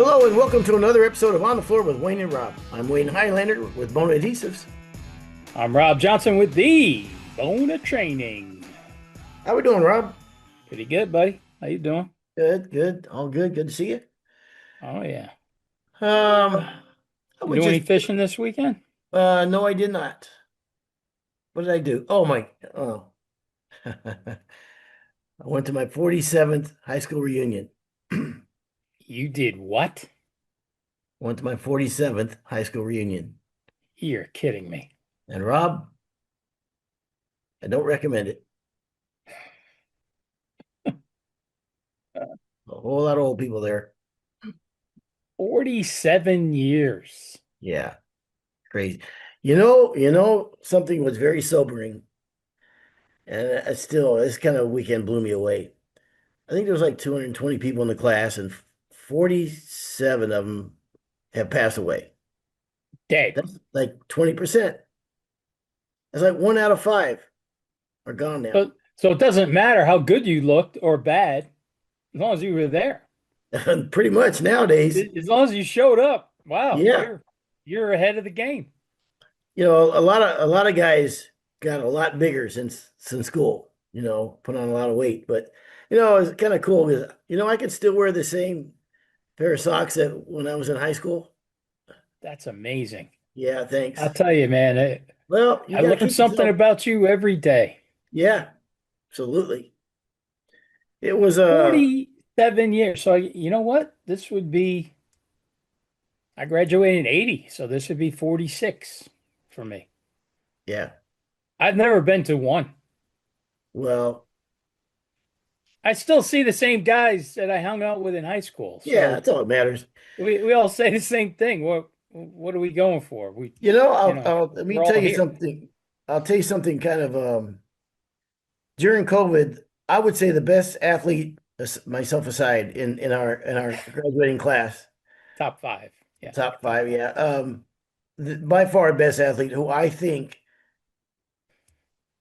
Hello and welcome to another episode of On the Floor with Wayne and Rob. I'm Wayne Highlander with Bona Adhesives. I'm Rob Johnson with the Bona Training. How we doing, Rob? Pretty good, buddy. How you doing? Good, all good. Good to see you. Oh yeah. Um, I You was do any just fishing this weekend? no, I did not. What did I do? Oh, I went to my 47th high school reunion. You did what? Went to my 47th high school reunion. You're kidding me. And Rob, I don't recommend it. A whole lot of old people there. 47 years. Yeah, crazy. Something was very sobering. And this kind of weekend blew me away. I think there was like 220 people in the class, and 47 of them have passed away. Dead. That's like 20%. That's like 1 out of 5 are gone now. So it doesn't matter how good you looked or bad, as long as you were there. Pretty much nowadays. As long as you showed up. Wow, Yeah. you're ahead of the game. A lot of guys got a lot bigger since school, put on a lot of weight. But it's kind of cool because I could still wear the same pair of socks that when I was in high school. That's amazing. Yeah, thanks. I'll tell you, man, Well, you I got to learn keep something yourself. about you every day. Yeah, absolutely. It was 47 years. So you know what? I graduated in 80, so this would be 46 for me. yeah. I've never been to one. Well, I still see the same guys that I hung out with in high school. yeah, So that's all that matters. we all say the same thing. What are we going for? Let me We're tell all you here. something. I'll tell you something kind of during COVID, I would say the best athlete, myself aside, in our graduating class, Top five. Yeah. top five, yeah. By far best athlete who I think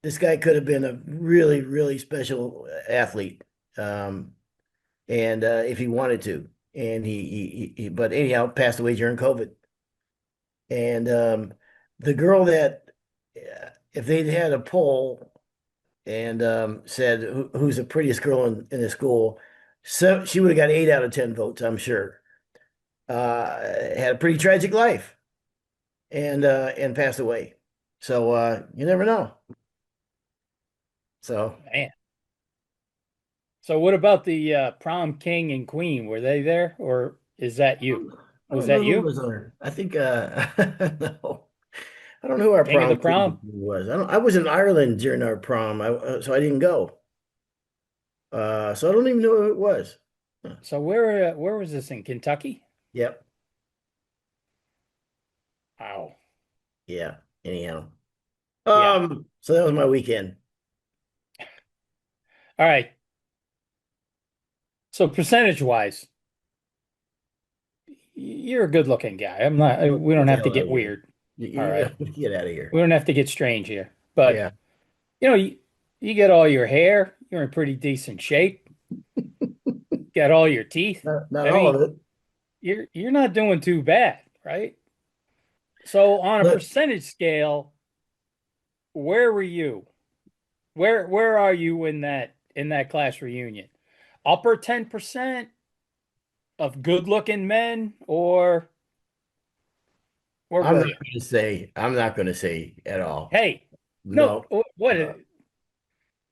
this guy could have been a really, really special athlete. And if he wanted to. And but anyhow, passed away during COVID. And the girl that, if they'd had a poll and said who's the prettiest girl in the school, so she would have got 8 out of 10 votes, I'm sure. Had a pretty tragic life and passed away. So you never know. So Man. So what about the prom king and queen? Were they there or is that you? I Was don't know that who you? was there. I think no. I don't know who our King of prom the queen prom? was. I was in Ireland during our prom, so I didn't go. So I don't even know who it was. Huh. So where was this in Kentucky? Yep. Wow. Yeah. Anyhow. Yeah. So that was my weekend. All right. So percentage wise, you're a good looking guy. I'm not, we don't Get the have to hell out get of here. weird. All right. Get out of here. We don't have to get strange here. But, Yeah. you know, you get all your hair, you're in pretty decent shape, got all your teeth. Not I all mean, of it. you're not doing too bad, right? So on a But percentage scale, where were you? Where are you in that class reunion? Upper 10% of good looking men, or where I'm were not you? going to say. I'm not going to say at all. Hey, no, No. what? Uh,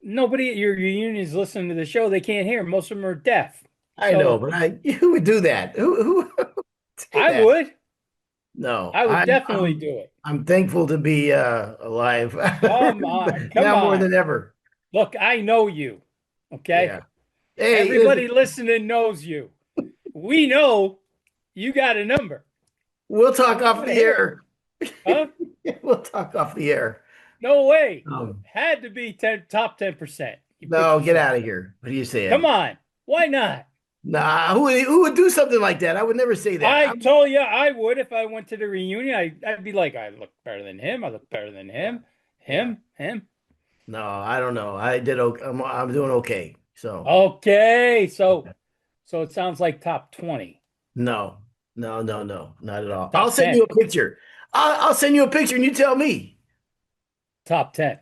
Nobody at your reunion is listening to the show. They can't hear. Most of them are deaf. I know, So but who would do that? Who would say I that? would. No, I would I'm definitely I'm do it. I'm thankful to be alive Come on, come now more on. than ever. Look, I know you. Okay. Yeah. Hey, Everybody listening knows you. We know you got a number. we'll talk We off want to the hear it. air. Huh? We'll talk off the air. No way. Um, Had to be top 10%. You put no, get yourself. out of here. What are you Come saying? on. Why not? Nah, who would do something like that? I would never say that. I told you I would if I went to the reunion. I'd be like, I look better than him. I look better than Yeah, him. yeah. Him. No, I don't know. I did okay. I'm doing okay. So Okay. So it sounds like top 20. No, no, no, no, not at all. I'll Top send 10. you a picture. I'll send you a picture and you tell me. Top 10.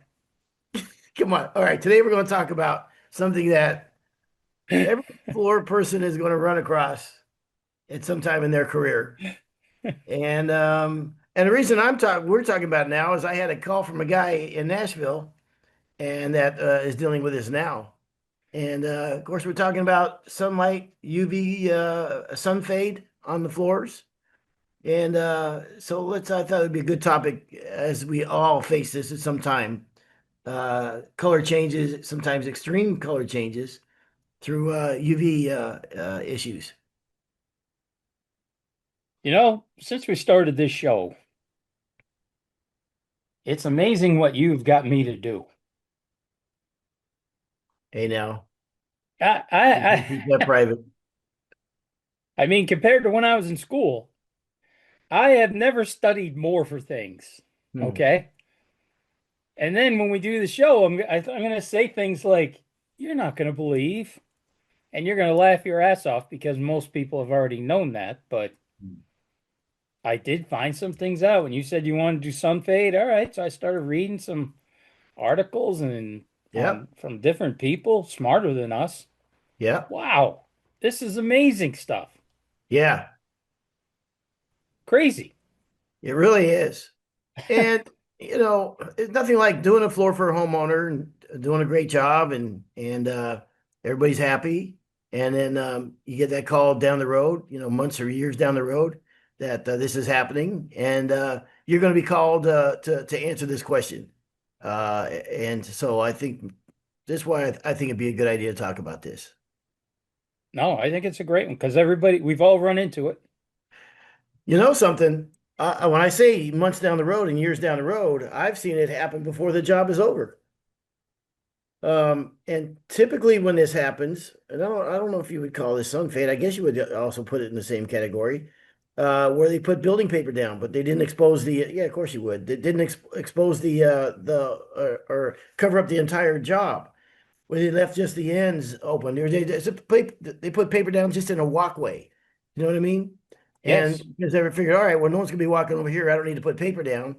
Come on. All right. Today we're going to talk about something that every floor person is going to run across at some time in their career. And the reason we're talking about now is I had a call from a guy in Nashville and that is dealing with this now. And of course, we're talking about sunlight, UV, sun fade on the floors. And so I thought it'd be a good topic as we all face this at some time. Color changes, sometimes extreme color changes through UV issues. Since we started this show, it's amazing what you've got me to do. Hey, now, I, keep that I, private. I mean, compared to when I was in school, I have never studied more for things. Hmm. Okay. And then when we do the show, I'm going to say things like, you're not going to believe, and you're going to laugh your ass off because most people have already known that. But I did find some things out. When you said you wanted to do sun fade, all right. So I started reading some articles and Yep. on from different people smarter than us. Yep. Wow, this is amazing stuff. Yeah. Crazy. It really is. And it's nothing like doing a floor for a homeowner and doing a great job and everybody's happy. And then you get that call down the road, months or years down the road that this is happening, and you're going to be called to answer this question. And so I think this is why I think it'd be a good idea to talk about this. No, I think it's a great one because we've all run into it. You know something? When I say months down the road and years down the road, I've seen it happen before the job is over. And typically when this happens, and I don't know if you would call this sun fade. I guess you would also put it in the same category, where they put building paper down, but they didn't expose yeah, of course you would. They didn't expose or cover up the entire job, where they left just the ends open. They put paper down just in a walkway. You know what I mean? And Yes. because they ever figured, all right, well, no one's gonna be walking over here. I don't need to put paper down.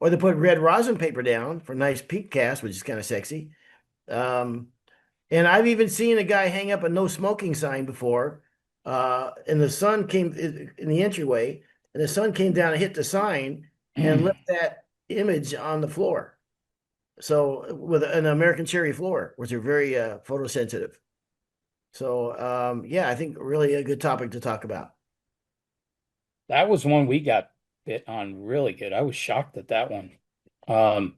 Or they put red rosin paper down for nice peak cast, which is kind of sexy. Um, and I've even seen a guy hang up a no smoking sign before. And the sun came in the entryway, and the sun came down and hit the sign and left that image on the floor. So with an American cherry floor, which are very photosensitive. So yeah, I think really a good topic to talk about. That was one we got bit on really good. I was shocked at that one. Um,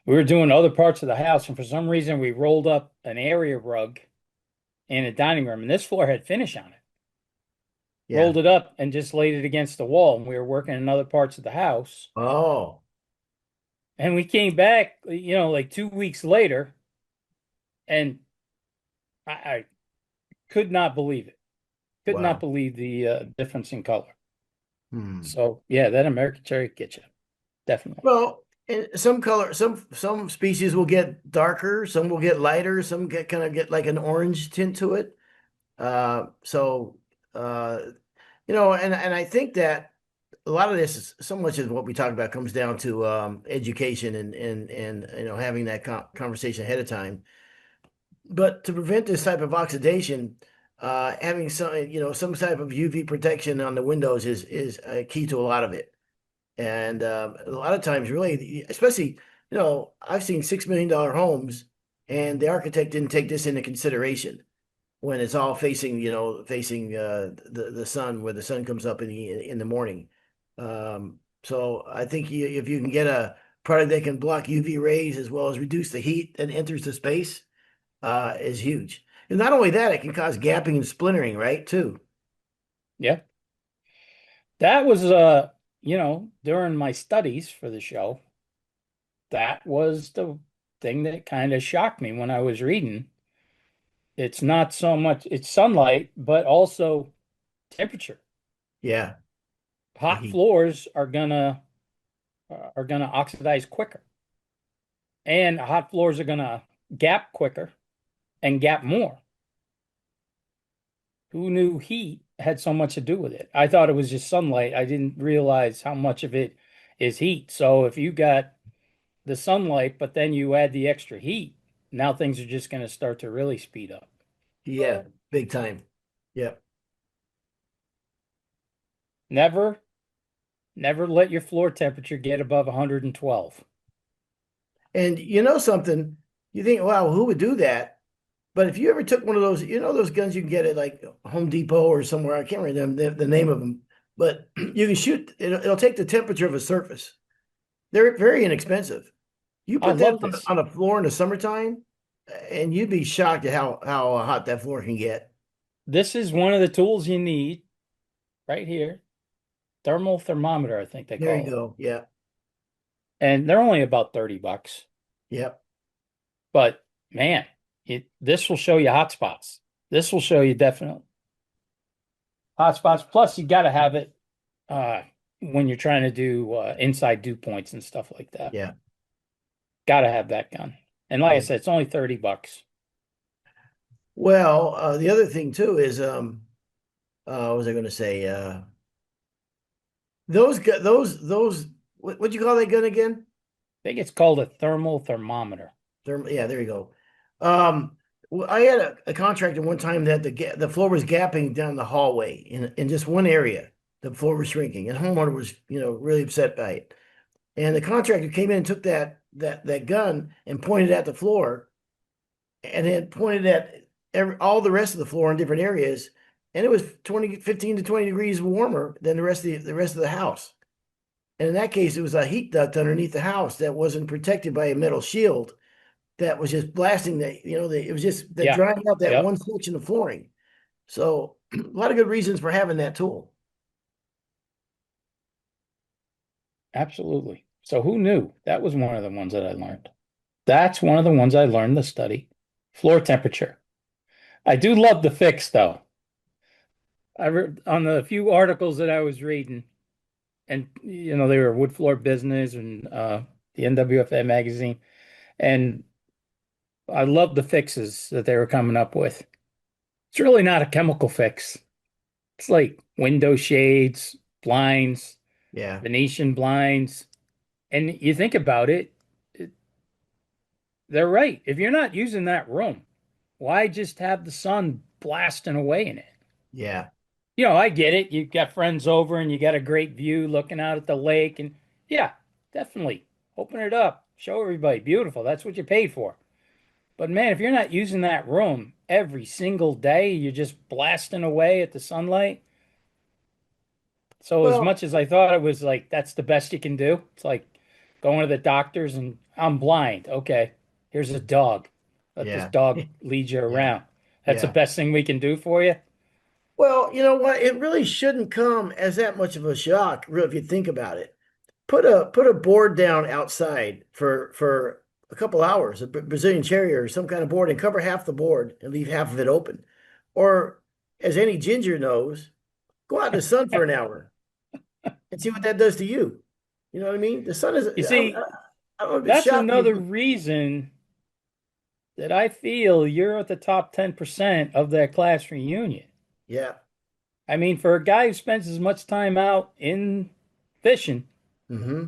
we were doing other parts of the house, and for some reason, we rolled up an area rug in a dining room, and this floor had finish on it. Yeah. Rolled it up and just laid it against the wall, and we were working in other parts of the house. Oh, And we came back, like 2 weeks later, and I could not believe it. Could not wow. believe the difference in color. Hmm. So yeah, that American cherry gets you definitely. Well, and some species will get darker, some will get lighter, some get like an orange tint to it. So and I think that a lot of this is so much of what we talk about comes down to education and having that conversation ahead of time. But to prevent this type of oxidation, having some type of UV protection on the windows is key to a lot of it. And a lot of times, really, especially, I've seen $6 million homes, and the architect didn't take this into consideration when it's all facing the sun, where the sun comes up in the morning. So I think if you can get a product that can block UV rays as well as reduce the heat that enters the space, is huge. And not only that, it can cause gapping and splintering, right? Too. Yeah. That was during my studies for the show, that was the thing that kind of shocked me when I was reading. It's not so much it's sunlight, but also temperature. Yeah, the Hot heat. floors are gonna oxidize quicker, and hot floors are gonna gap quicker and gap more. Who knew heat had so much to do with it. I thought it was just sunlight. I didn't realize how much of it is heat. So if you got the sunlight, but then you add the extra heat, now things are just going to start to really speed up. Yeah, big time. Yeah. Never, never let your floor temperature get above 112. And you know something, you think, wow, who would do that? But if you ever took one of those, you know, those guns you can get at like Home Depot or somewhere, I can't remember the name of them, but you can shoot, it'll take the temperature of a surface. They're very inexpensive. You I put that love this. on a floor in the summertime, and you'd be shocked at how hot that floor can get. This is one of the tools you need right here. Thermal thermometer, I think they There you call it. go. Yeah. And they're only about 30 bucks. Yep. But man, this will show you hot spots. This will show you definite hot spots. Plus, you got to have it uh, when you're trying to do inside dew points and stuff like that. Yeah. Got to have that gun. And like I Yeah. said, it's only 30 bucks. Well, the other thing too is, what was I going to say? Those, what do you call that gun again? I think it's called a thermal thermometer. Yeah, there you go. I had a contractor one time that the floor was gapping down the hallway in just one area. The floor was shrinking, and homeowner was, really upset by it. And the contractor came in and took that gun and pointed at the floor, and then pointed at all the rest of the floor in different areas, and it was 15 to 20 degrees warmer than the rest of the house. And in that case, it was a heat duct underneath the house that wasn't protected by a metal shield that was just blasting it was just that Yeah. drying out that Yep. one section of flooring. So a lot of good reasons for having that tool. Absolutely. So who knew? That was one of the ones that I learned. That's one of the ones I learned to study. Floor temperature. I do love the fix though. I read on the few articles that I was reading, and they were Wood Floor Business and the NWFA magazine, and I love the fixes that they were coming up with. It's really not a chemical fix. It's like window shades, blinds, Yeah, Venetian blinds, and you think about it, they're right. If you're not using that room, why just have the sun blasting away in it? yeah, I get it. You've got friends over and you got a great view looking out at the lake. And yeah, definitely open it up, show everybody. Beautiful. That's what you paid for. But man, if you're not using that room every single day, you're just blasting away at the sunlight. So, as well, much as I thought it was like that's the best you can do, it's like going to the doctors and I'm blind. Okay, here's a dog. Let this yeah, dog lead you yeah, around. That's the yeah. best thing we can do for you. Well, you know what? It really shouldn't come as that much of a shock, really, if you think about it. Put a board down outside for a couple hours, a Brazilian Terrier or some kind of board, and cover half the board and leave half of it open. Or, as any ginger knows, go out in the sun for an hour and see what that does to you. You know what I mean? The sun is, You see, I don't know if it's that's shocking another you. reason that I feel you're at the top 10% of that class reunion. Yeah. I mean, for a guy who spends as much time out in fishing, Hmm.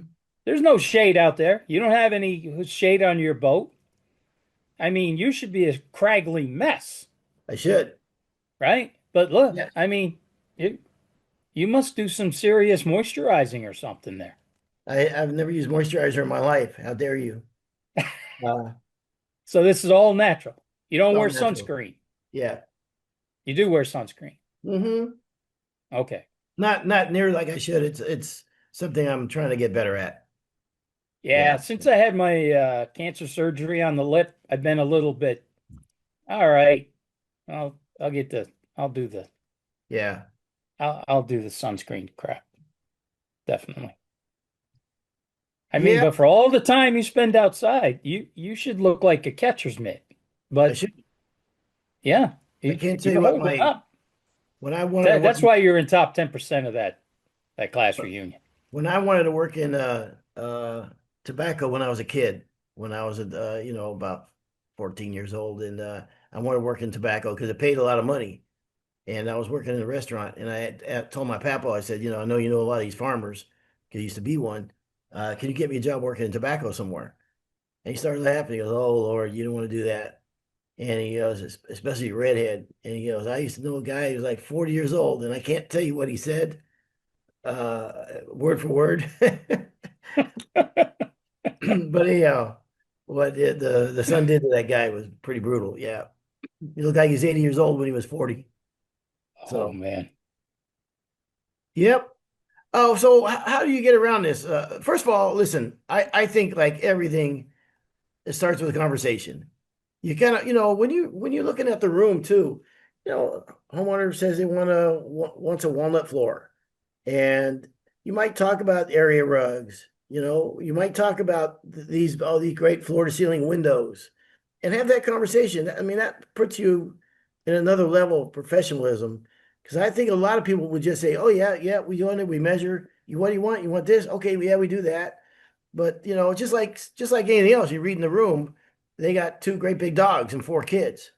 there's no shade out there. You don't have any shade on your boat. I mean, you should be a craggly mess, I should. right? But look, Yeah. I mean, you must do some serious moisturizing or something there. I've never used moisturizer in my life. How dare you? Uh, So this is all natural. You it's don't all wear natural. sunscreen. Yeah. You do wear sunscreen. Hmm. Okay. Not near like I should. It's something I'm trying to get better at. Yeah, Yeah. since I had my cancer surgery on the lip, I've been a little bit, all right. I'll get the I'll do the Yeah. I'll do the sunscreen crap. Definitely. I mean, Yeah. but for all the time you spend outside, you should look like a catcher's mitt. I But should. yeah, I can't tell you're you what holding my up. when I wanted to work That's why you're in top 10% of that class reunion. when I wanted to work in tobacco when I was a kid, when I was about 14 years old, and I wanted to work in tobacco because it paid a lot of money. and I was working in a restaurant, and I told my papa, I said, I know you know a lot of these farmers, because he used to be one. Can you get me a job working in tobacco somewhere? And he started laughing. He goes, "Oh Lord, you don't want to do that." And he goes, especially a redhead. And he goes, "I used to know a guy who was like 40 years old, and I can't tell you what he said, word for word." But anyhow, what the son did to that guy was pretty brutal. Yeah, he looked like he's 80 years old when he was 40. Oh So, man. yep. Oh, so how do you get around this? First of all, listen, I think like everything, it starts with a conversation. You kind of, when you're looking at the room too, homeowner says they wants a walnut floor, and you might talk about area rugs. You might talk about these all these great floor to ceiling windows, and have that conversation. I mean, that puts you in another level of professionalism. Because I think a lot of people would just say, "Oh yeah, yeah, we want it, we measure. You what do you want? You want this? Okay, yeah, we do that." But just like anything else, you read in the room, they got two great big dogs and four kids.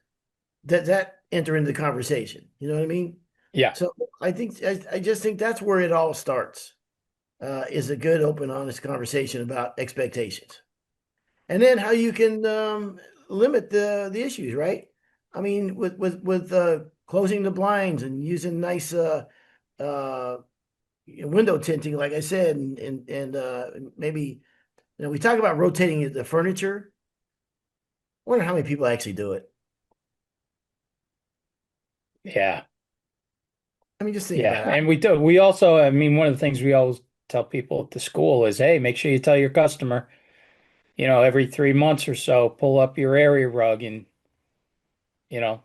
That enter into the conversation. You know what I mean? Yeah. So I just think that's where it all starts. Is a good, open, honest conversation about expectations, and then how you can limit the issues. Right? I mean, with closing the blinds and using nice uh, window tinting, like I said, and maybe we talk about rotating the furniture. I wonder how many people actually do it. Yeah. I mean, just think Yeah. about it. And we do. We also, I mean, one of the things we always tell people at the school is, hey, make sure you tell your customer, every 3 months or so, pull up your area rug and,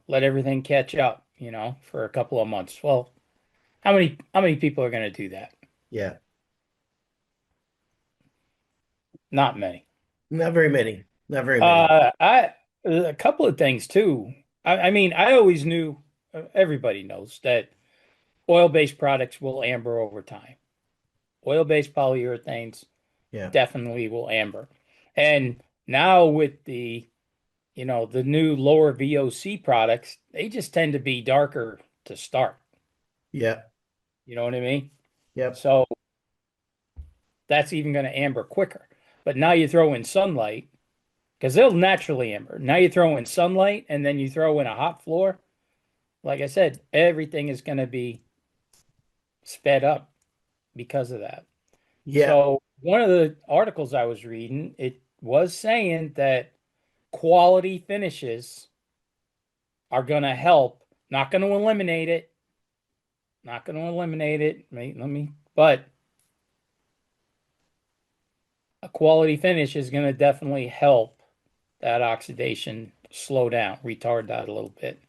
let everything catch up, for a couple of months. Well, how many people are going to do that? Yeah, Not many. not very many. Not very many. I a couple of things too. I mean, I always knew, everybody knows that oil-based products will amber over time. Oil-based polyurethanes Yeah, definitely will amber. And now with the new lower VOC products, they just tend to be darker to start. yeah, You know what I mean? yep, So that's even going to amber quicker. But now you throw in sunlight because they'll naturally amber. Now you throw in sunlight and then you throw in a hot floor. Like I said, everything is going to be sped up because of that. yeah. So one of the articles I was reading, it was saying that quality finishes are going to help, not going to eliminate it, not going to eliminate it. But a quality finish is going to definitely help that oxidation slow down, retard that a little bit.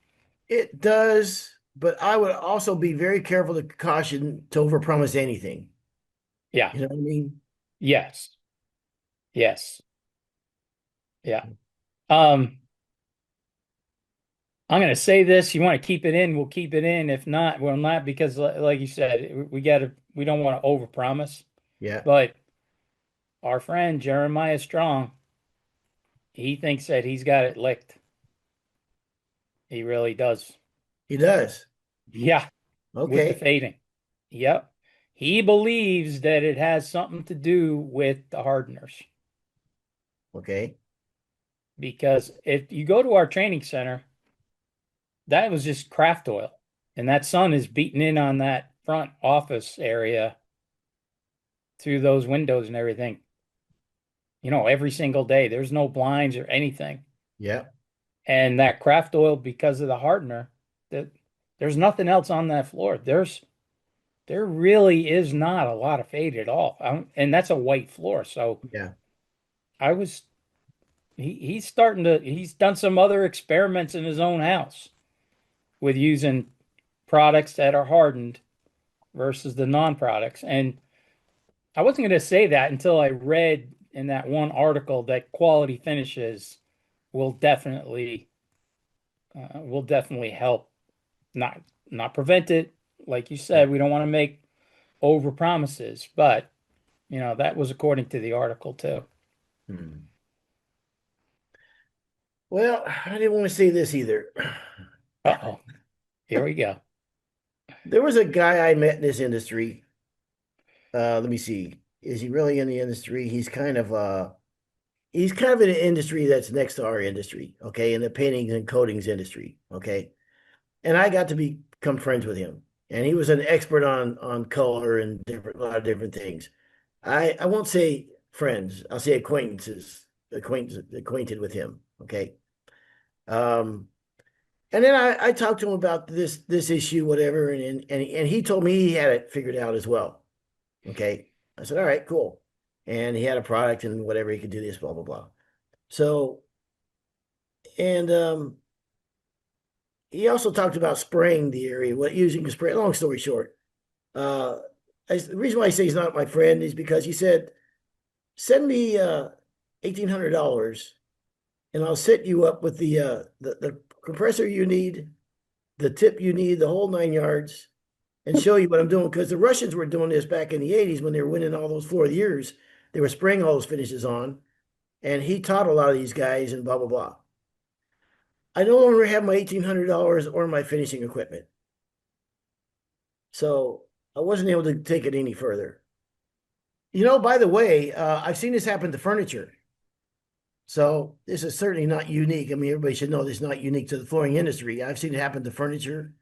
It does, but I would also be very careful to caution to overpromise anything. Yeah. You know what I mean? Yes. Yes. Yeah. Um, I'm going to say this. You want to keep it in, we'll keep it in. If not, we'll not, because like you said, we don't want to overpromise. Yeah, But our friend Jeremiah Strong, he thinks that he's got it licked. He really does. he does. Yeah, with the Okay, fading. Yep. He believes that it has something to do with the hardeners. okay. Because if you go to our training center, that was just craft oil. And that sun is beating in on that front office area through those windows and everything, every single day. There's no blinds or anything. Yeah, And that craft oil, because of the hardener, that there's nothing else on that floor. There really is not a lot of fade at all. And that's a white floor. So yeah, I was he's done some other experiments in his own house with using products that are hardened versus the non-products. And I wasn't going to say that until I read in that one article that quality finishes will definitely help, not not prevent it. Like you yeah. said, we don't want to make over promises, but that was according to the article too. Hmm. Well, I didn't want to say this either. Uh-oh, here we go. There was a guy I met in this industry. Let me see. Is he really in the industry? He's kind of in an industry that's next to our industry, okay, in the paintings and coatings industry, okay. And I got to become friends with him, and he was an expert on color and a lot of different things. I won't say friends. I'll say acquainted with him, okay. Um, and then I talked to him about this issue, whatever, and he told me he had it figured out as well. Okay. I said, all right, cool. And he had a product and whatever he could do this, blah, blah, blah. So, and he also talked about spraying the area, what using the spray. Long story short, uh, the reason why I say he's not my friend is because he said, send me $1,800 and I'll set you up with the compressor you need, the tip you need, the whole 9 yards, and show you what I'm doing. Because the Russians were doing this back in the 80s when they were winning all those 4 years. They were spraying all those finishes on. And he taught a lot of these guys and blah, blah, blah. I no longer have my $1,800 or my finishing equipment. So I wasn't able to take it any further. By the way, I've seen this happen to furniture. So this is certainly not unique. I mean, everybody should know this is not unique to the flooring industry. I've seen it happen to furniture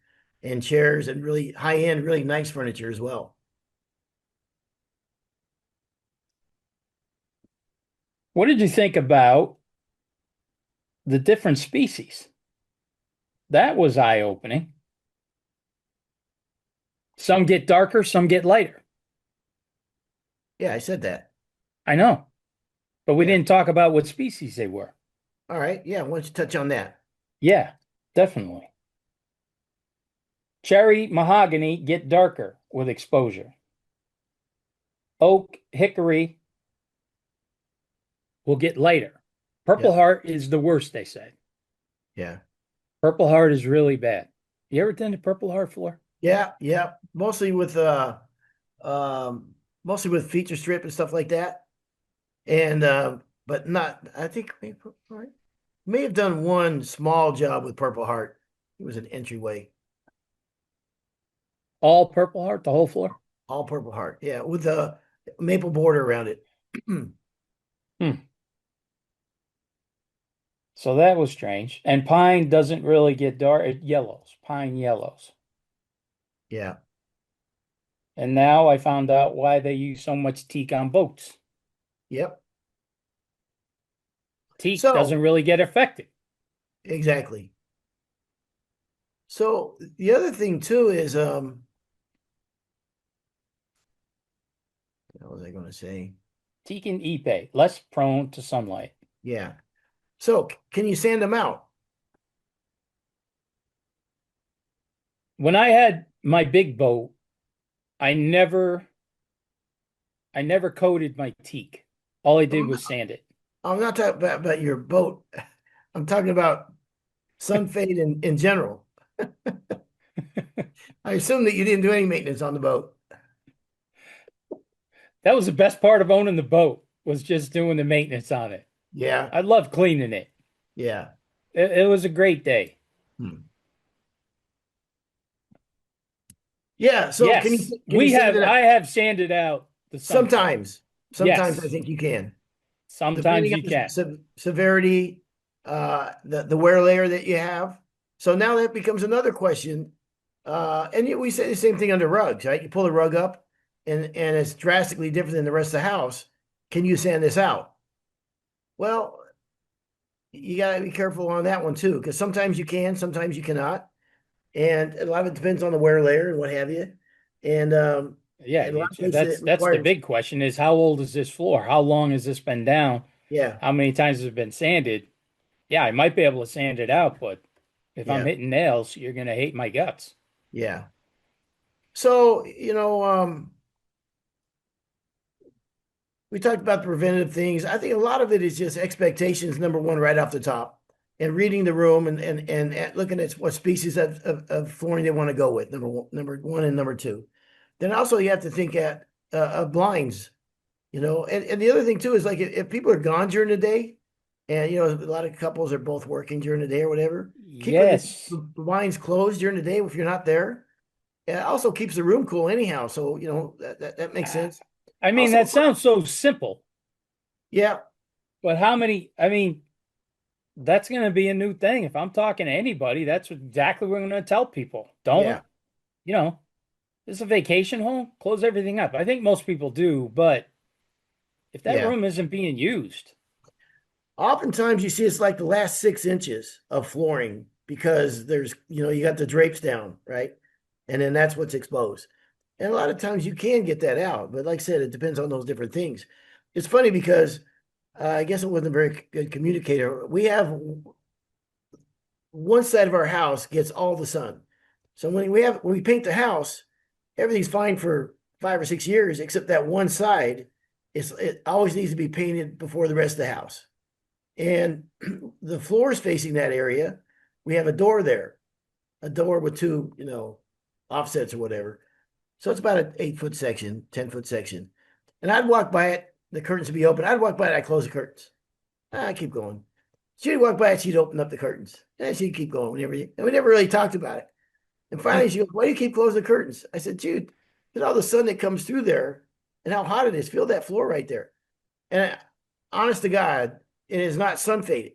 and chairs and really high-end, really nice furniture as well. What did you think about the different species? That was eye-opening. Some get darker, some get lighter. Yeah, I said that. I know, but we Yeah. didn't talk about what species they were. All right. Yeah. Why don't you touch on that? Yeah, definitely. Cherry, mahogany get darker with exposure. Oak, hickory will get lighter. Purple Yeah. Heart is the worst, they said. Yeah. Purple Heart is really bad. You ever done the Purple Heart floor? Yeah. Yeah. Um, mostly with feature strip and stuff like that. And but not I think may have done one small job with Purple Heart. It was an entryway. All Purple Heart, the whole floor? All Purple Heart. Yeah, with the maple border around it. Hmm. So that was strange. And pine doesn't really get dark. It yellows, pine yellows. Yeah. And now I found out why they use so much teak on boats. Yep. Teak So doesn't really get affected. exactly. So the other thing too is what was I going to say? Teak and ipe, less prone to sunlight. Yeah. So can you sand them out? When I had my big boat, I never I never coated my teak. All I did I'm was sand it. not talking about your boat. I'm talking about sunfade in general. I assume that you didn't do any maintenance on the boat. That was the best part of owning the boat, was just doing the maintenance on it. Yeah. I love cleaning it. Yeah. It was a great day. Hmm. Yeah. So Yes, can you we sand have. it I out? have sanded out the sunfade. Sometimes I Yes, think you can, sometimes depending on you the can. severity, the wear layer that you have. So now that becomes another question. We say the same thing under rugs, right? You pull the rug up, and it's drastically different than the rest of the house. Can you sand this out? Well, you got to be careful on that one too, because sometimes you can, sometimes you cannot, and a lot of it depends on the wear layer and what have you. And Yeah, in a lot of cases, it that's the requires, big question: is how old is this floor? How long has this been down? yeah, How many times has it been sanded? Yeah, I might be able to sand it out, but if I'm yeah, hitting nails, you're gonna hate my guts. yeah. So, we talked about the preventative things. I think a lot of it is just expectations, number one, right off the top, and reading the room and looking at what species of flooring they want to go with, number one and number two. Then also you have to think of blinds, and the other thing too is like if people are gone during the day, and a lot of couples are both working during the day or whatever, keeping the Yes. blinds closed during the day if you're not there. it also keeps the room cool anyhow. So, that makes Ah, sense. I mean, Also, that sounds so simple, yeah, but how many? I mean, that's going to be a new thing. If I'm talking to anybody, that's exactly what I'm going to tell people. Don't, yeah, you know, this is a vacation home, close everything up. I think most people do, but if that yeah. room isn't being used, Oftentimes you see it's like the last 6 inches of flooring because you got the drapes down, right? And then that's what's exposed. And a lot of times you can get that out, but like I said, it depends on those different things. It's funny because I guess I wasn't a very good communicator. We have one side of our house gets all the sun. So when we paint the house, everything's fine for 5 or 6 years, except that one side it always needs to be painted before the rest of the house. And the floors facing that area, we have a door there, a door with two, offsets or whatever. So it's about an 8 foot section, 10 foot section. And I'd walk by it, the curtains would be open. I'd walk by it, I'd close the curtains. I keep going. She'd walk by it, she'd open up the curtains. And she'd keep going and we never really talked about it. And finally she goes, "Why do you keep closing the curtains?" I said, "Jude, look at all the sun that comes through there and how hot it is. Feel that floor right there." And honest to God, it is not sun fading.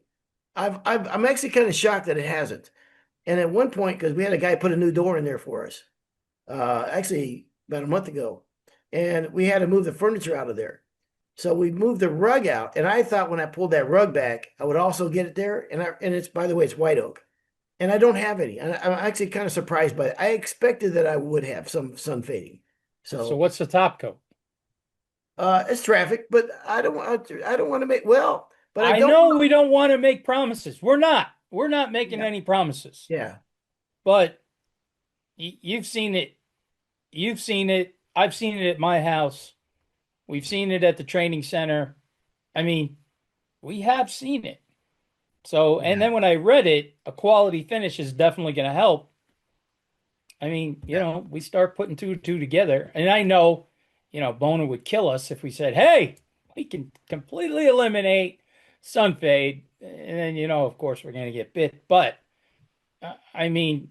I'm actually kind of shocked that it hasn't. And at one point, because we had a guy put a new door in there for us, actually about a month ago, and we had to move the furniture out of there. So we moved the rug out, and I thought when I pulled that rug back, I would also get it there. And it's, by the way, it's white oak, and I don't have any. And I'm actually kind of surprised by it. I expected that I would have some sun fading. so So what's the top coat? it's traffic, but I don't want to make well, but I I don't know want. we don't want to make promises. We're not. We're not making Yeah, any promises. yeah, But you've seen it. You've seen it. I've seen it at my house. We've seen it at the training center. I mean, we have seen it. So, and yeah, then when I read it, a quality finish is definitely going to help. I mean, yeah, we start putting two and two together. And I know, Bona would kill us if we said, hey, we can completely eliminate sun fade. And then, of course, we're going to get bit. But I mean,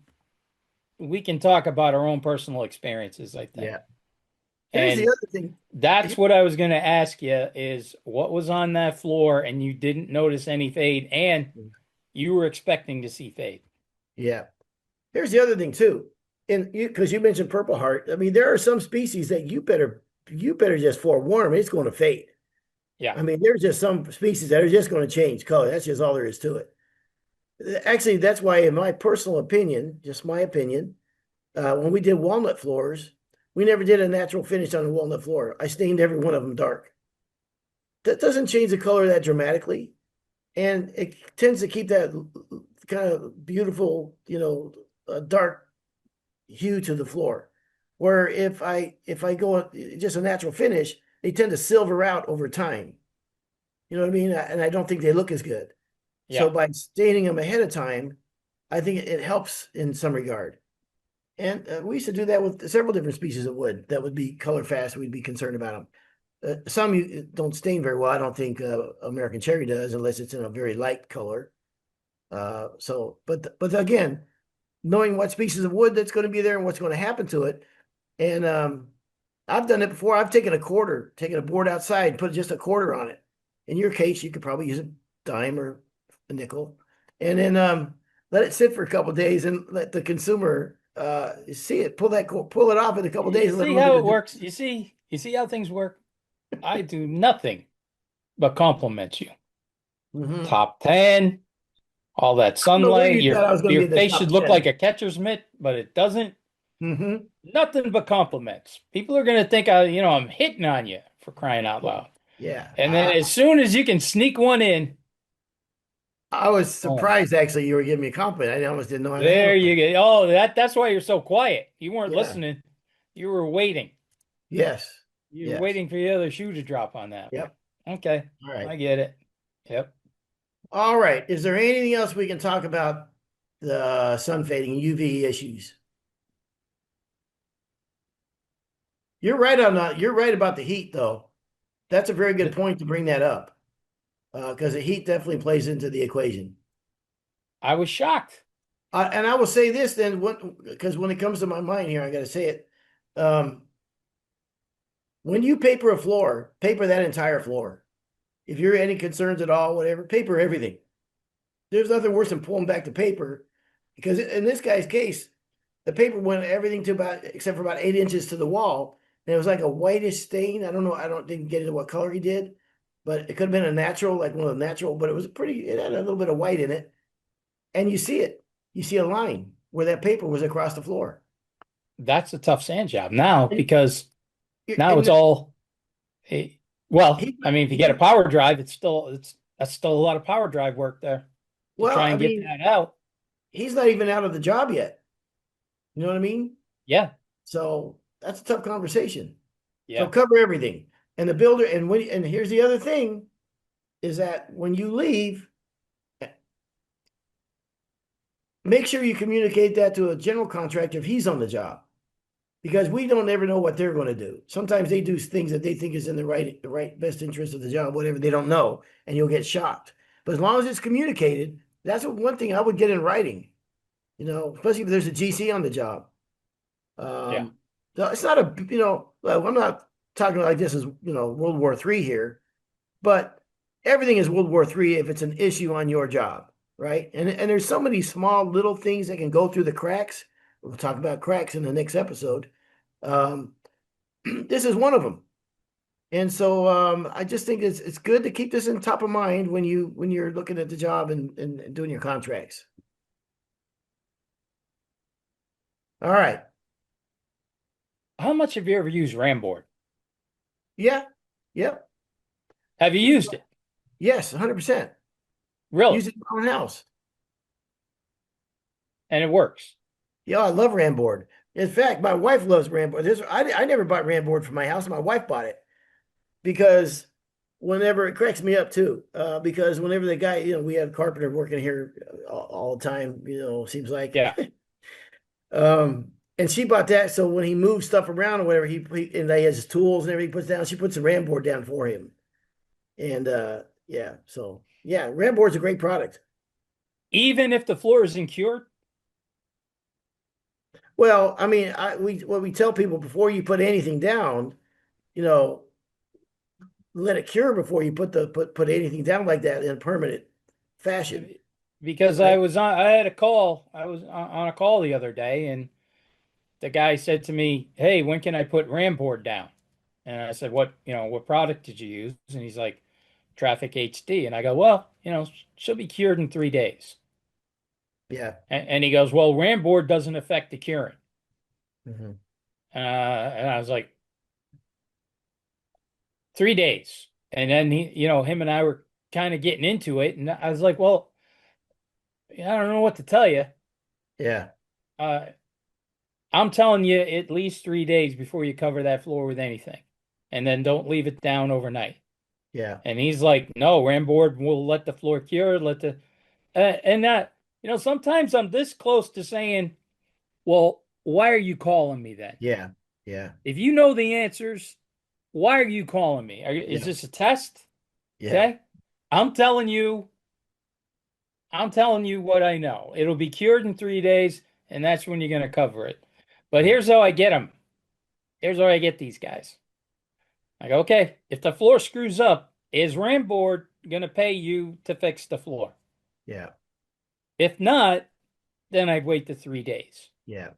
we can talk about our own personal experiences, I think. yeah. Here's the And other thing. that's what I was going to ask you is what was on that floor and you didn't notice any fade and you were expecting to see fade. Yeah. Here's the other thing too. And because you mentioned Purple Heart, I mean, there are some species that you better just forewarn them, it's going to fade. Yeah. I mean, there's just some species that are just going to change color. That's just all there is to it. Actually, that's why, in my personal opinion, just my opinion, when we did walnut floors, we never did a natural finish on the walnut floor. I stained every one of them dark. That doesn't change the color that dramatically, and it tends to keep that kind of beautiful, dark hue to the floor. Where if I go just a natural finish, they tend to silver out over time. You know what I mean? And I don't think they look as good. So Yeah. by staining them ahead of time, I think it helps in some regard. And we used to do that with several different species of wood that would be color fast. We'd be concerned about them. Some you don't stain very well. I don't think American cherry does, unless it's in a very light color. But again, knowing what species of wood that's going to be there and what's going to happen to it, and I've done it before. I've taken a board outside, and put just a quarter on it. In your case, you could probably use a dime or a nickel, and then let it sit for a couple of days and let the consumer see it. Pull it off in a couple of You days and let see them look at how the it works? You see how things work? I do nothing but compliment you. difference. Top 10, all that I don't know where sunlight. you Your thought I was going to your be in the face should top look 10. like a catcher's mitt, but it doesn't. Mm-hmm. Nothing but compliments. People are gonna think I'm hitting on you for crying out loud. Yeah, And then as soon as you can sneak one in, I was boom. surprised actually you were giving me a compliment. I almost didn't know how to There handle you it. go. Oh, that's why you're so quiet. You weren't Yeah. listening. You were waiting. Yes. You were Yes. waiting for the other shoe to drop on that one. Yep. Okay, All right. I get it. Yep. All right. Is there anything else we can talk about the sun fading UV issues? You're right about the heat though. That's a very good point to bring that up. Because the heat definitely plays into the equation. I was shocked. And I will say this then, because when it comes to my mind here, I got to say it. Um, when you paper a floor, paper that entire floor. If you're any concerns at all, whatever, paper everything. There's nothing worse than pulling back the paper, because in this guy's case, the paper went everything to about except for about 8 inches to the wall, and it was like a whitish stain. I don't know. I don't didn't get into what color he did, but it could have been a natural, like one of the natural. But it was pretty. It had a little bit of white in it, and you see it. You see a line where that paper was across the floor. That's a tough sand job now And, because now it's and all eh, well, he, I mean, if you get a he, power drive, it's that's still a lot of power drive work there to well, try I and get mean, that out. he's not even out of the job yet. You know what I mean? Yeah, So that's a tough conversation. So yeah. cover everything. And the builder, and here's the other thing is that when you leave, make sure you communicate that to a general contractor if he's on the job. Because we don't ever know what they're going to do. Sometimes they do things that they think is in the right best interest of the job, whatever they don't know, and you'll get shocked. But as long as it's communicated, that's one thing I would get in writing, especially if there's a GC on the job. Yeah. So it's not well, I'm not talking like this is, World War III here, but everything is World War III if it's an issue on your job, right? And there's so many small little things that can go through the cracks. We'll talk about cracks in the next episode. Um, this is one of them. And so I just think it's good to keep this in top of mind when you're looking at the job and doing your contracts. All right. How much have you ever used Ramboard? Yeah. Yep. Have you used it? Yes, 100%. Really? Use it in your own house. And it works. Yeah, I love Ramboard. In fact, my wife loves Ramboard. I never bought Ramboard for my house. My wife bought it because whenever it cracks me up too, because whenever the guy, we have a carpenter working here all the time, seems like, Yeah. and she bought that. So when he moves stuff around or whatever, and he has his tools and everything he puts down, she puts the Ramboard down for him. And yeah, so yeah, Ramboard's a great product. Even if the floor isn't cured? Well, I mean, what we tell people before you put anything down, you know, let it cure before you put anything down like that in a permanent fashion, Because right? I had a call. I was on a call the other day, and the guy said to me, "Hey, when can I put Ramboard down?" And I said, what product did you use?" And he's like, "Traffic HD." And I go, "Well, she'll be cured in 3 days." Yeah. And he goes, "Well, Ramboard doesn't affect the curing." Hmm. And I was like, 3 days. And then him and I were kind of getting into it, and I was like, "Well, I don't know what to tell you. Yeah. Uh, I'm telling you at least 3 days before you cover that floor with anything, and then don't leave it down overnight." Yeah. And he's like, "No, Ramboard will let the floor cure, and that, sometimes I'm this close to saying, well, why are you calling me then? Yeah. Yeah. If you know the answers, why are you calling me? Is Yeah. this a test? Yeah. Okay. I'm telling you, I'm telling you what I know. It'll be cured in 3 days, and that's when you're going to cover it. But Yeah. here's how I get them. Here's how I get these guys. I go, okay, if the floor screws up, is Ramboard going to pay you to fix the floor? Yeah. If not, then I'd wait the 3 days. Yeah.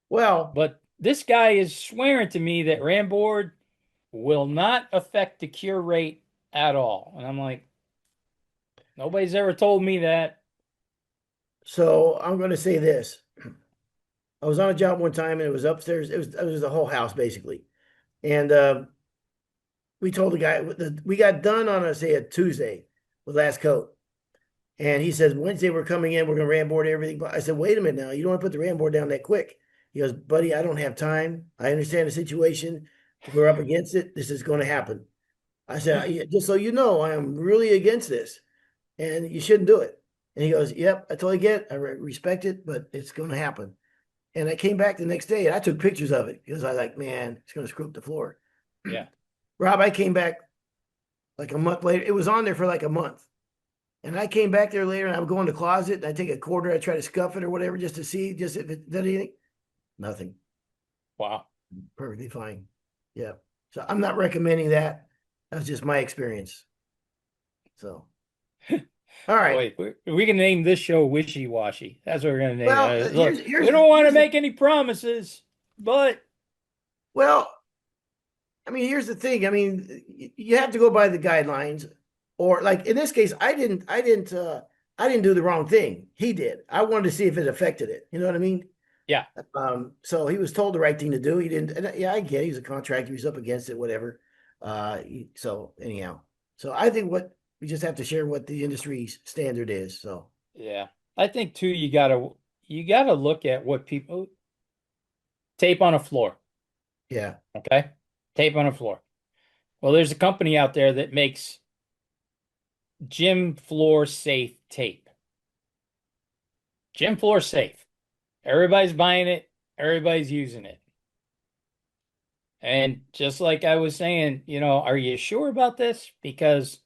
Well, But this guy is swearing to me that Ramboard will not affect the cure rate at all. And I'm like, nobody's ever told me that. so I'm going to say this. I was on a job one time and it was upstairs. It was the whole house basically. And we told the guy we got done on a Tuesday with last coat. And he says, Wednesday we're coming in, we're gonna ram board everything. But I said, wait a minute now, you don't want to put the ram board down that quick. He goes, buddy, I don't have time. I understand the situation. We're up against it. This is going to happen. I said, "Yeah, just so you know, I am really against this and you shouldn't do it." And he goes, yep, I totally get it. I respect it, but it's going to happen. And I came back the next day and I took pictures of it because I was like, man, it's going to screw up the floor. Yeah. Rob, I came back like a month later. It was on there for like a month. And I came back there later and I would go in the closet and I take a quarter, I try to scuff it or whatever just to see just if it did anything. Nothing. Wow. Perfectly fine. Yeah. So I'm not recommending that. That's just my experience. So, all right. Boy, we can name this show Wishy Washy. That's what we're going to name Well, it. Look, we here's don't want to here's the, make any promises, but well, I mean, here's the thing. I mean, you have to go by the guidelines, or like in this case, I didn't do the wrong thing. He did. I wanted to see if it affected it. You know what I mean? yeah, So he was told the right thing to do. He didn't. And yeah, I get it. He's a contractor. He's up against it, whatever. So anyhow, so I think what we just have to share what the industry standard is. So yeah. I think too, you gotta look at what people tape on a floor. yeah, Okay, tape on a floor. Well, there's a company out there that makes gym floor safe tape. Gym floor safe. Everybody's buying it. Everybody's using it. And just like I was saying, are you sure about this? Because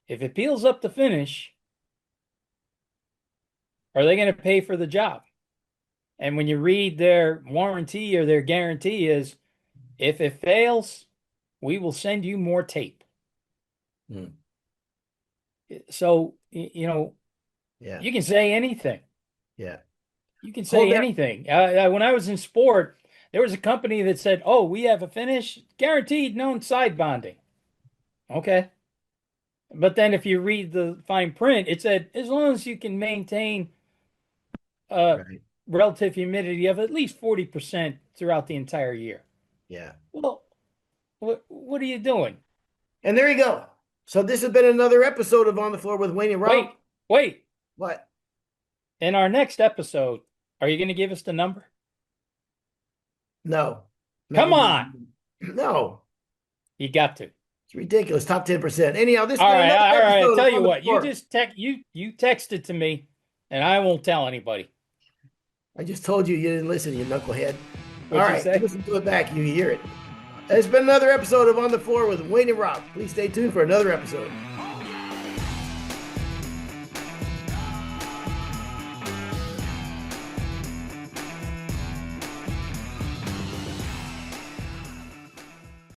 if it peels up the finish, are they going to pay for the job? And when you read their warranty or their guarantee is, if it fails, we will send you more tape. Hmm. So, Yeah, you can say anything. yeah. You can Hold say that. anything. When I was in sport, there was a company that said, "Oh, we have a finish guaranteed, no side bonding." Okay, but then if you read the fine print, it said as long as you can maintain Right. relative humidity of at least 40% throughout the entire year. Yeah. Well, what are you doing? And there you go. So this has been another episode of On the Floor with Wayne and Rob. Wait, wait. What? In our next episode, are you going to give us the number? No. Not Come gonna on, do it. No. you got to. It's ridiculous. Top 10%. Anyhow, this has All been right, another all right. episode Tell of you On the what, you Floor. just you texted to me, and I won't tell anybody. I just told you didn't listen, you knucklehead. All What'd you right, say? listen to it back. You hear it. It's been another episode of On the Floor with Wayne and Rob. Please stay tuned for another episode.